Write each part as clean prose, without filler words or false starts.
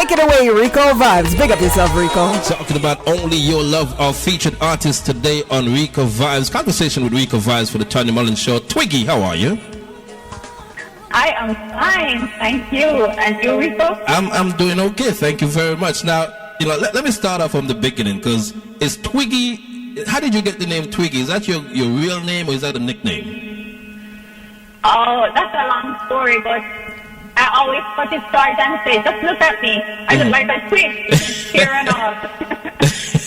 Take it away, Rico Vibes. Big up yourself, Rico. Talking about Only Your Love, our featured artist today on Rico Vibes. Conversation with Rico Vibes for the Tanya Mullings Show. Twiggy, how are you? I am fine, thank you. And you, Rico? I'm doing okay, thank you very much. Now, let me start off from the beginning, because is Twiggy, how did you get the name Twiggy? Is that your real name or is that a nickname? Oh, that's a long story, but I always put it start and say, just look at me. I look like a twig, here and all.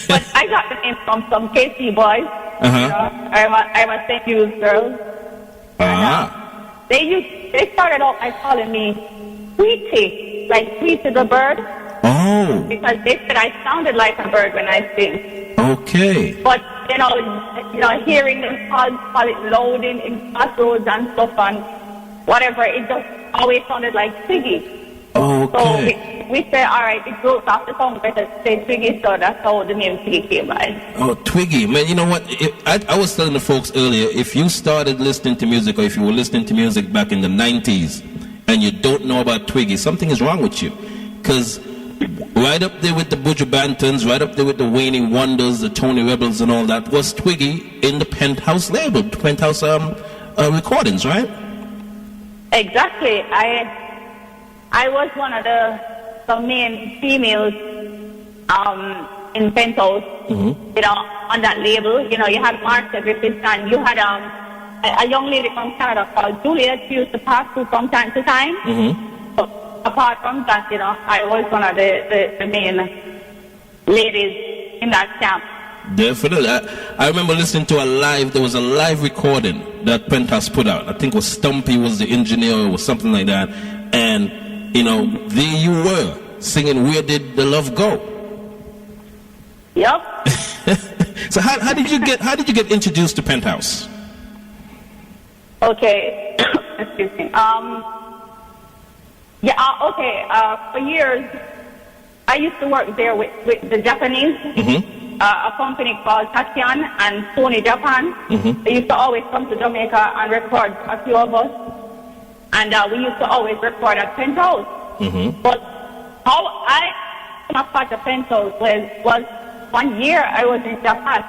But I got the name from some KC boys. I was St. Hughes girls. They started out by calling me Tweety, like Tweety the bird. Oh. Because they said I sounded like a bird when I sing. Okay. But, hearing them call it loading in crossroads and stuff and whatever, it just always sounded like Twiggy. Okay. So we say, all right, it grows off the song better to say Twiggy, so that's how the name Twiggy came by. Oh, Twiggy. Man, you know what? I was telling the folks earlier, if you started listening to music or if you were listening to music back in the 90s and you don't know about Twiggy, something is wrong with you. Because right up there with the Buju Bantons, right up there with the Wayne Wonders, the Tony Rebels and all that, was Twiggy in the Penthouse label, Penthouse recordings, right? Exactly. I was one of the main females in Penthouse, on that label. You had Martha Griffiths and you had a young lady from Canada called Juliet. She used to pass through from time to time. But apart from that, I was one of the main ladies in that camp. Definitely. I remember listening to there was a live recording that Penthouse put out. I think it was Stumpy was the engineer or something like that. And, there you were singing Where Did the Love Go? Yep. So how did you get introduced to Penthouse? Okay. Excuse me. For years, I used to work there with the Japanese. A company called Tachian and Sony Japan. They used to always come to Jamaica and record a few of us. And we used to always record at Penthouse. But how I came up at the Penthouse was 1 year I was in Japan.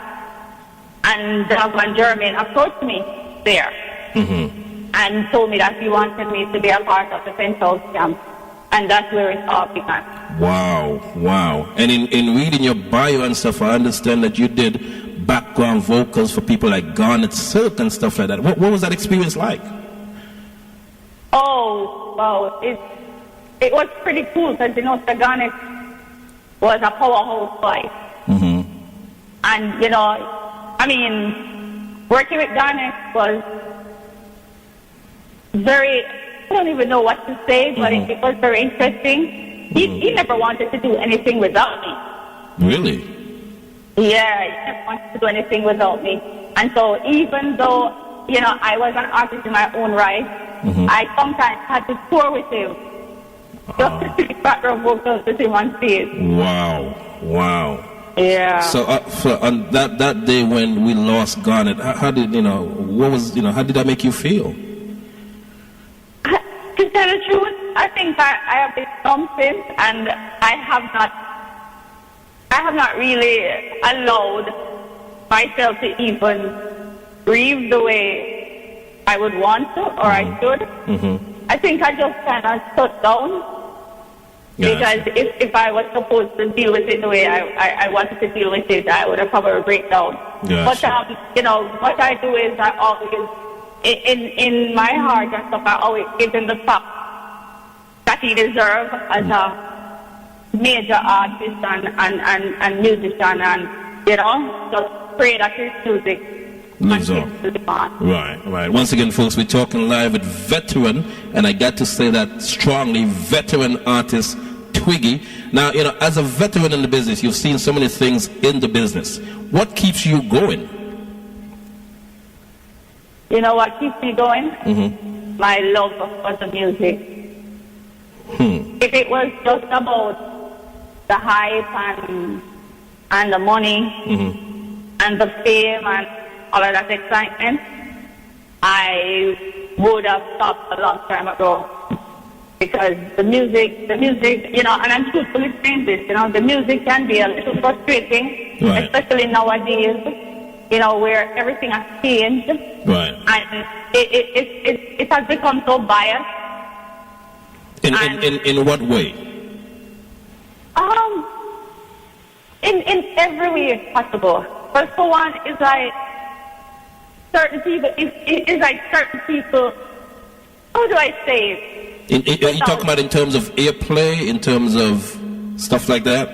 And one German approached me there. And told me that he wanted me to be a part of the Penthouse camp. And that's where it all began. Wow. And in reading your bio and stuff, I understand that you did background vocals for people like Garnet Silk and stuff like that. What was that experience like? Oh, wow. It was pretty cool because, Sir Garnet was a powerhouse voice. And, working with Garnet was very... I don't even know what to say, but it was very interesting. He never wanted to do anything without me. Really? Yeah, he never wanted to do anything without me. And so even though, I was an artist in my own right, I sometimes had to tour with him. Just to sing background vocals with him on stage. Wow. Yeah. So on that day when we lost Garnet, how did how did that make you feel? To tell the truth, I think I have been numb since, and I have not really allowed myself to even grieve the way I would want to, or I should. I think I just kind of shut down. Because if I was supposed to deal with it the way I wanted to deal with it, I would have probably break down. But what I do is I always, in my heart and stuff, I always give him the top that he deserves as a major artist and musician, and just pray that his music lives on. Right. Once again, folks, we're talking live with veteran, and I got to say that strongly, veteran artist Twiggy. Now, as a veteran in the business, you've seen so many things in the business. What keeps you going? You know what keeps me going? My love for the music. If it was just about the hype and the money and the fame and all of that excitement, I would have stopped a long time ago. because the music, you know, and I'm truthfully saying this, you know, the music can be a little frustrating, Right. especially nowadays, you know, where everything has changed. Right. And it has become so biased. In what way? In every way possible. First for one, is like certain people, it's like certain people, how do I say it? Are you talking about in terms of airplay, in terms of stuff like that?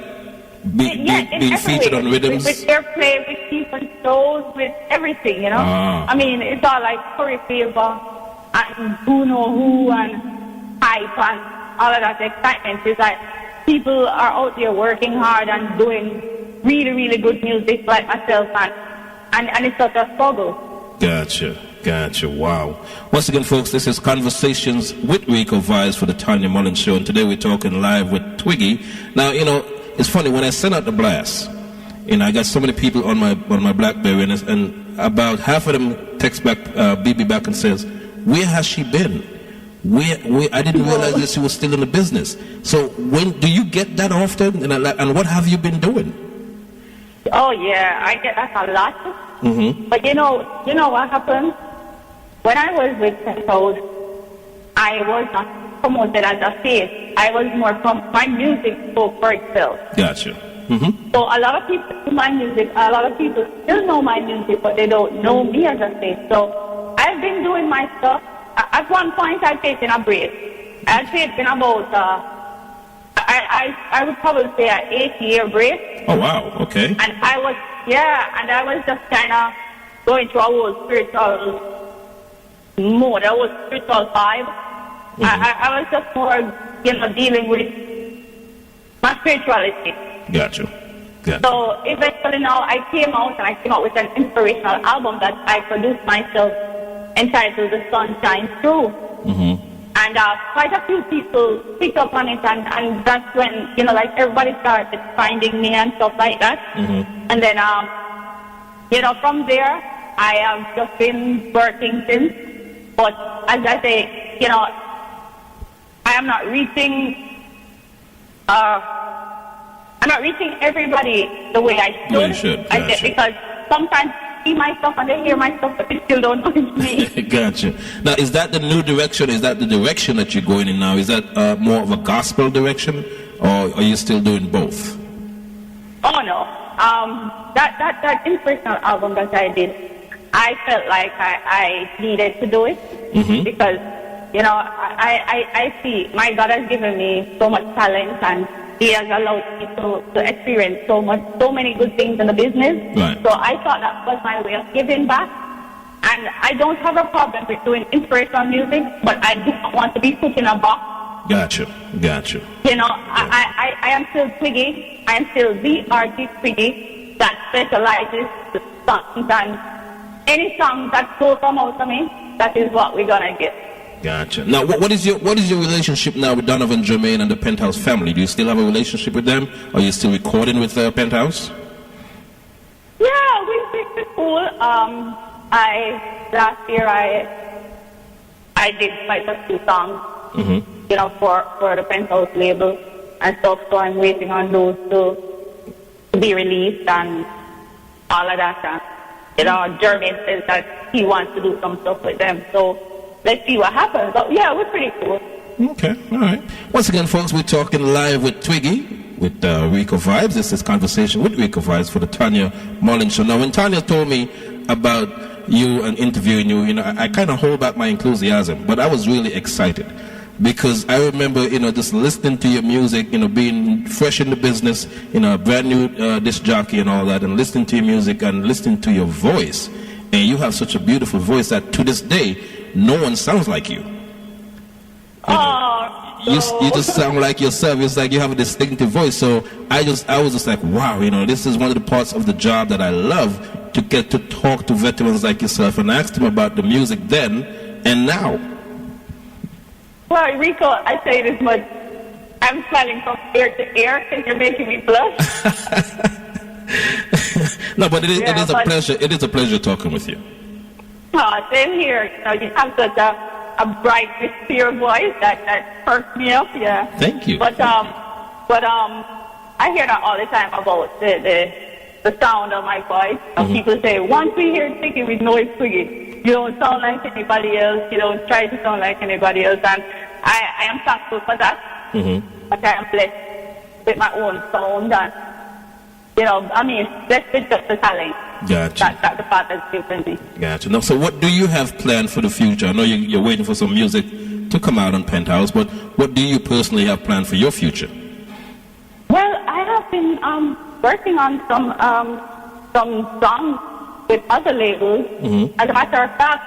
Being featured on rhythms? With airplay, with people's shows, with everything, you know? I mean, it's all like Curry Favor and who know who and hype and all of that excitement. It's like people are out there working hard and doing really, really good music like myself, and it's such a struggle. Gotcha. Wow. Once again, folks, this is Conversations with Rico Vibes for the Tanya Mullings Show, and today we're talking live with Twiggi. Now, you know, it's funny, when I sent out the blast, you know, I got so many people on my BlackBerry, and about half of them text back, BB back and says, where has she been? I didn't realize that she was still in the business. So when do you get that often? And what have you been doing? Oh yeah, I get that a lot. Mm-hmm. But you know what happened? When I was with Penthouse, I was not promoted as a face. I was more my music spoke for itself. Gotcha. Mm-hmm. So a lot of people know my music. A lot of people still know my music, but they don't know me as a face. So I've been doing my stuff. At one point, I taken a break. I had taken about, I would probably say an 8-year break. Oh, wow, okay. And I was just kind of going through a whole spiritual mode. I was spiritual vibe. Mm-hmm. I was just more, you know, dealing with my spirituality. Gotcha. So eventually now I came out with an inspirational album that I produced myself, entitled The Sun Shines Through. Mm-hmm. And quite a few people picked up on it, and that's when, you know, like everybody started finding me and stuff like that. Mm-hmm. And then, you know, from there, I have just been working since. But as I say, you know, I am not reaching everybody the way I should. Well, you should. Gotcha. Because sometimes see my stuff and they hear my stuff, but they still don't know it's me. Gotcha. Now, is that the new direction? Is that the direction that you're going in now? Is that more of a gospel direction, or are you still doing both? Oh no, that inspirational album that I did, I felt like I needed to do it. Mm-hmm. Because, you know, I see my God has given me so much talent, and He has allowed me to experience so many good things in the business. Right. So I thought that was my way of giving back. And I don't have a problem with doing inspirational music, but I do not want to be put in a box. Gotcha. You know, yeah. I am still Twiggi. I am still the artist Twiggi that specializes in songs, and any song that will come out of me, that is what we're gonna get. Gotcha. Now, what is your relationship now with Donovan Jermaine and the Penthouse family? Do you still have a relationship with them? Are you still recording with Penthouse? Yeah, we're cool. Last year I did quite a few songs, mm-hmm. you know, for the Penthouse label and stuff. So I'm waiting on those to be released and all of that. And, you know, Jermaine says that he wants to do some stuff with them. So let's see what happens. But yeah, we're pretty cool. Okay, all right. Once again, folks, we're talking live with Twiggi, with Rico Vibes. This is Conversation with Rico Vibes for the Tanya Mullings Show. Now, when Tanya told me about you and interviewing you, you know, I kind of hold back my enthusiasm, but I was really excited because I remember, you know, just listening to your music, you know, being fresh in the business, you know, a brand new disc jockey and all that, and listening to your music and listening to your voice. And you have such a beautiful voice that to this day, no one sounds like you. You just sound like yourself. It's like you have a distinctive voice. So I was just like, wow, you know, this is one of the parts of the job that I love, to get to talk to veterans like yourself and ask them about the music then and now. Well, Rico, I say this much. I'm smiling from ear to ear because you're making me blush. No, but it is a pleasure. It is a pleasure talking with you. Oh, same here. You know, you have such a a bright, clear voice that perks me up. Yeah. Thank you. But I hear that all the time about the sound of my voice. People say, once we hear Twiggi, we know it's Twiggi. You don't sound like anybody else. You don't try to sound like anybody else. And I am thankful for that. But I am blessed with my own sound. And, blessed with just the talent. Gotcha. That the Father has given me. Gotcha. Now, so what do you have planned for the future? I know you're waiting for some music to come out on Penthouse, but what do you personally have planned for your future? Well, I have been working on some songs with other labels. As a matter of fact,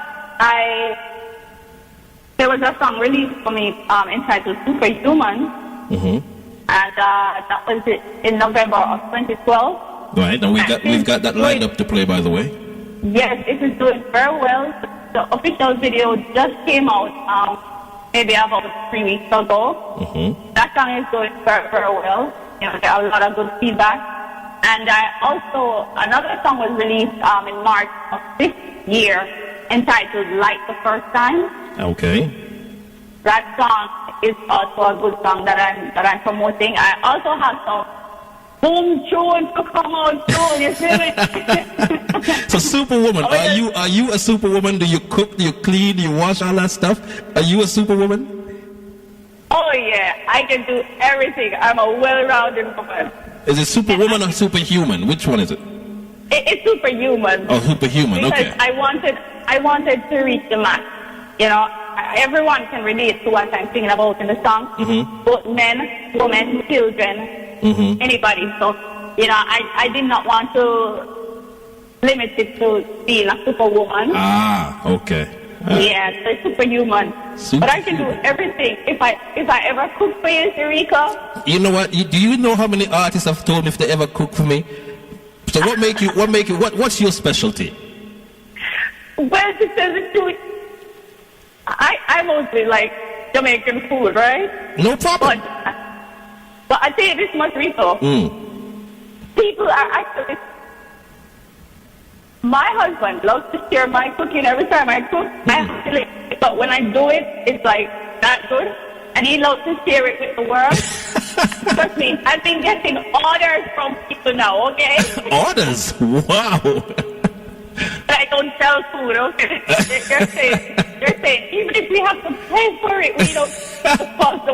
there was a song released for me entitled Superhuman, and that was in November of 2012. Right, and we've got that lined up to play, by the way. Yes, it is doing very well. The official video just came out maybe about 3 weeks ago. That song is doing very, very well. There are a lot of good feedback. And another song was released in March of this year entitled Like the First Time. Okay. That song is also a good song that I'm promoting. I also have some boom tunes to come out soon, you see me? So Superwoman, are you a superwoman? Do you cook, do you clean, do you wash, all that stuff? Are you a superwoman? Oh yeah, I can do everything. I'm a well-rounded woman. Is it Superwoman or Superhuman? Which one is it? It's Superhuman. Oh, Superhuman, because okay. I wanted to reach the mass. Everyone can relate to what I'm singing about in the song. Both men, women, children, anybody. So, I did not want to limit it to being a superwoman. Ah, okay. Yeah, so Superhuman. But I can do everything. If I ever cook for you, Rico. You know what? Do you know how many artists have told me if they ever cook for me? So what's your specialty? Well, to tell the truth, I mostly like Jamaican food, right? No problem. But I tell you this much, Rico. People are actually... My husband loves to share my cooking every time I cook. But when I do it, it's like that good. And he loves to share it with the world. Trust me, I've been getting orders from people now, okay? Orders? Wow. I don't sell food, okay? They're saying, even if we have to pay for it, we don't cost the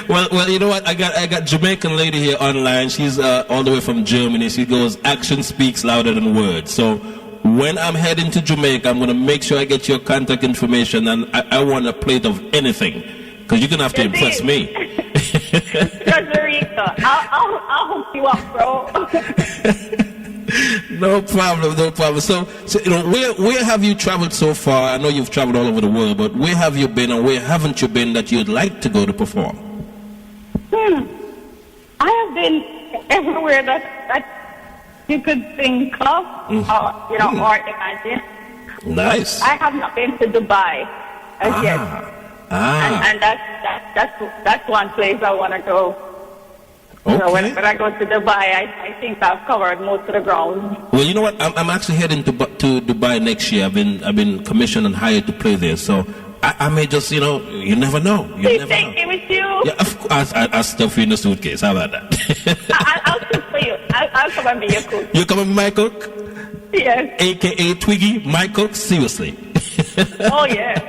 Well, you know what? I got Jamaican lady here online. She's all the way from Germany. She goes, action speaks louder than words. So when I'm heading to Jamaica, I'm going to make sure I get your contact information, and I want a plate of anything, because you're going to have to impress me. Rico, I'll hook you up, bro. No problem. So where have you traveled so far? I know you've traveled all over the world, but where have you been and where haven't you been that you'd like to go to perform? I have been everywhere that you could think of, or imagine. Nice. I have not been to Dubai as yet. And that's one place I want to go. Okay. So when I go to Dubai, I think I've covered most of the ground. Well, you know what? I'm actually heading to Dubai next year. I've been commissioned and hired to play there. So I may just, you never know. Take me with you. Yeah, of course. I'll stuff you in the suitcase. How about that? I'll cook for you. I'll come and be your cook. You come and be my cook? Yes. AKA Twiggi, my cook? Seriously. Oh, yeah.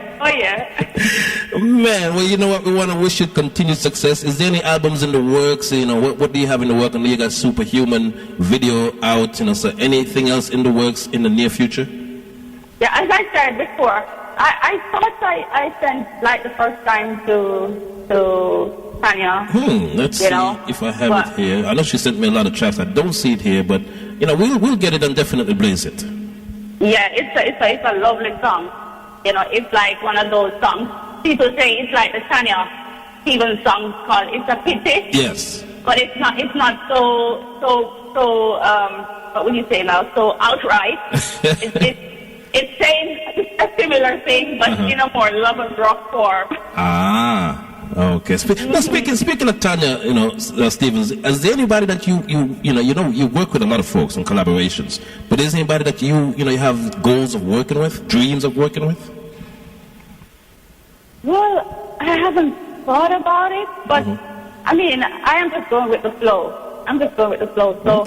Man, well, you know what? We want to wish you continued success. Is there any albums in the works? What do you have in the work? I know you got Superhuman video out. So anything else in the works in the near future? Yeah, as I said before, I thought I sent like the first time to Tanya. Let's see if I have it here. I know she sent me a lot of tracks. I don't see it here, but we'll get it and definitely blaze it. Yeah, it's a lovely song. It's like one of those songs. People say it's like the Tanya Stevens song called "It's a Pity." Yes. But it's not so what would you say now? So outright. It's saying a similar thing, but in a more love and rock form. Okay. Speaking of Tanya, Stevens, is there anybody that you work with a lot of folks in collaborations, but is there anybody that you have goals of working with, dreams of working with? Well, I haven't thought about it, but I mean, I am just going with the flow. I'm just going with the flow. So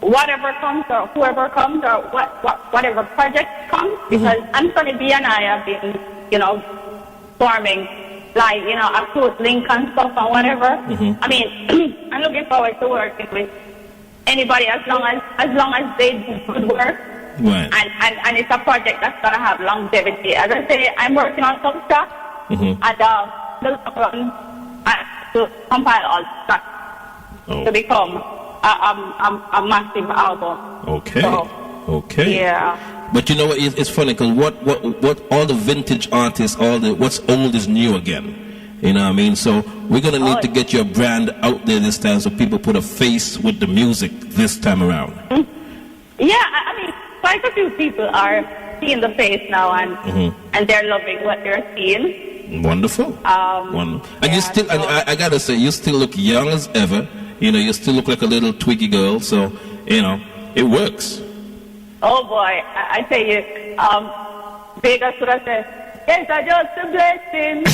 whatever comes or whoever comes or whatever project comes, because Anthony B and I have been, you know, forming like, you know, a close link and stuff and whatever. I mean, I'm looking forward to working with anybody as long as they do good work. Right. And it's a project that's gonna have longevity. As I say, I'm working on some stuff and to compile all stuff to become a massive album. Okay. So, okay. Yeah. But you know what? It's funny because what all the vintage artists, what's old is new again. You know what I mean? So we're gonna need to get your brand out there this time, so people put a face with the music this time around. Yeah, I mean, quite a few people are seeing the face now, and they're loving what they're seeing. Wonderful. Wonderful. And you still, and I gotta say, you still look young as ever. You know, you still look like a little Twiggy girl. So, you know, it works. Oh boy, I tell you, Vegas would have said, yes, I just a blessing.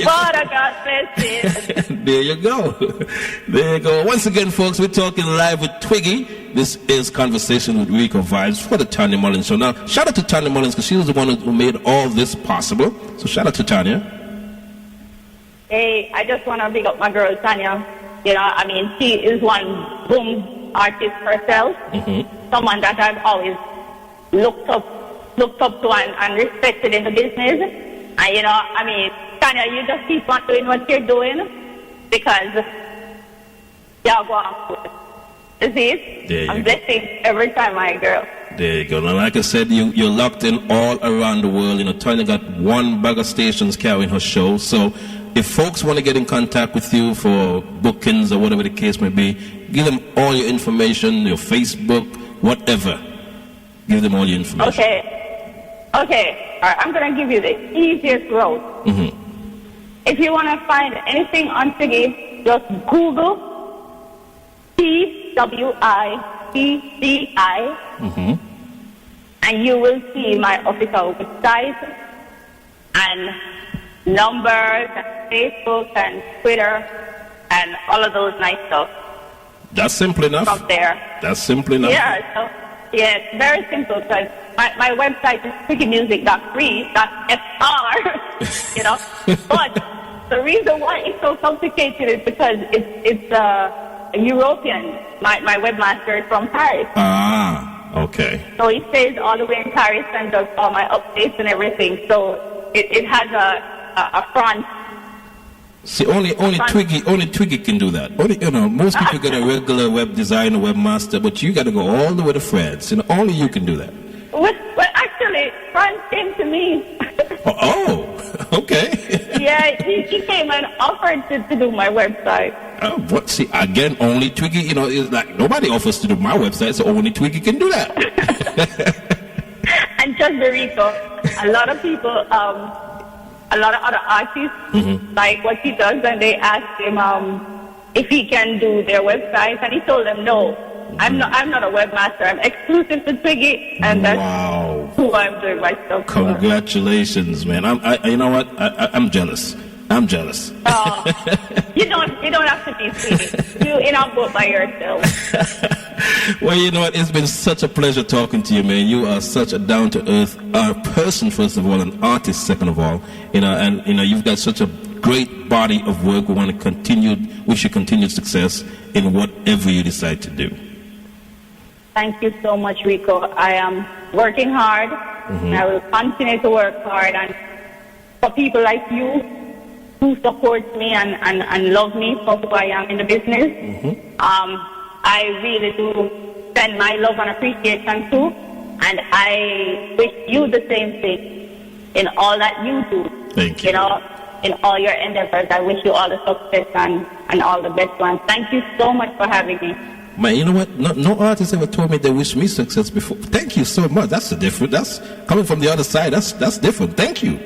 But I got blessing. There you go. There you go. Once again, folks, we're talking live with Twiggy. This is Conversation with Rico Vibes for the Tanya Mullings Show. Now, shout out to Tanya Mullings because she was the one who made all this possible. So shout out to Tanya. Hey, I just want to big up my girl, Tanya. You know, I mean, she is one boom artist herself. Someone that I've always looked up to and respected in the business. And, you know, I mean, Tanya, you just keep on doing what you're doing because y'all go on. You see? I'm blessing every time, my girl. There you go. Now, like I said, you're locked in all around the world. You know, Tanya got one bag of stations carrying her show. So if folks want to get in contact with you for bookings or whatever the case may be, give them all your information, your Facebook, whatever. Give them all your information. Okay. All right, I'm going to give you the easiest route. If you want to find anything on Twiggi, just Google TWIGGI, and you will see my official website and numbers and Facebook and Twitter and all of those nice stuff. That's simple enough. From there. That's simple enough. Yeah, so, yeah, it's very simple because my website is twiggymusic.free.fr, you know. But the reason why it's so complicated is because it's European. My webmaster is from Paris. Ah, okay. So he stays all the way in Paris and does all my updates and everything. So it has a front. See, only Twiggy can do that. Most people get a regular web designer, webmaster, but you got to go all the way to France. And only you can do that. Well, actually, France came to me. Okay. Yeah, he came and offered to do my website. See, again, only Twiggy. You know, it's like nobody offers to do my website, so only Twiggy can do that. And just Rico, a lot of people. A lot of other artists like what he does, and they asked him if he can do their websites, and he told them no. I'm not a webmaster. I'm exclusive to Twiggy, and that's who I'm doing my stuff for. Congratulations, man! You know what? I'm jealous. I'm jealous. Oh, you don't have to be sweetie. You in our boat by yourself. Well, you know what? It's been such a pleasure talking to you, man. You are such a down-to-earth person, first of all, an artist, second of all. You know, and you know you've got such a great body of work. We want to wish you continued success in whatever you decide to do. Thank you so much, Rico. I am working hard. And I will continue to work hard. And for people like you who support me and love me for who I am in the business, I really do send my love and appreciation too. And I wish you the same thing in all that you do. Thank you. You know, in all your endeavors. I wish you all the success and all the best ones. Thank you so much for having me. Man, you know what? No artist ever told me they wish me success before. Thank you so much. That's different. That's coming from the other side. That's different. Thank you.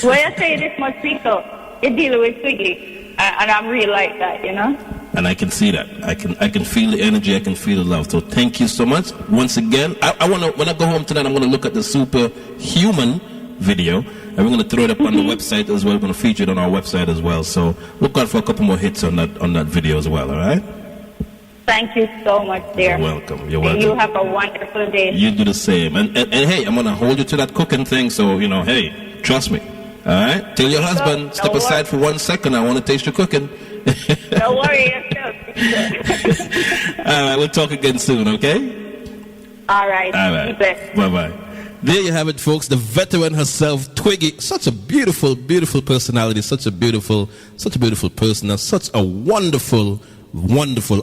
Well, I say this much, Rico. You're dealing with Twiggy, and I'm real like that, you know. And I can see that. I can feel the energy. I can feel the love. So thank you so much once again. I want to, when I go home tonight, I'm going to look at the Superhuman video, and we're going to throw it up on the website as well. We're going to feature it on our website as well. So look out for a couple more hits on that video as well. All right. Thank you so much, dear. You're welcome. You're welcome. You have a wonderful day. You do the same. And hey, I'm going to hold you to that cooking thing. So, hey, trust me. All right? Tell your husband, step aside for 1 second. I want to taste your cooking. Don't worry yourself. All right. We'll talk again soon, okay? All right. All right. Bye-bye. There you have it, folks. The veteran herself, Twiggy. Such a beautiful, beautiful personality. Such a beautiful person. And such a wonderful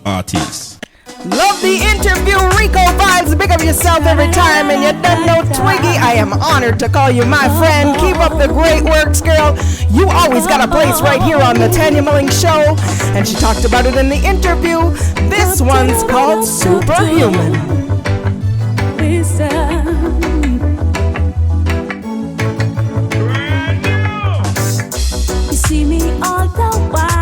artist. Love the interview, Rico Vibes. Big up yourself every time. And you don't know Twiggy, I am honored to call you my friend. Keep up the great works, girl. You always got a place right here on the Tanya Mullings Show. And she talked about it in the interview. This one's called Superhuman. You see me all the while.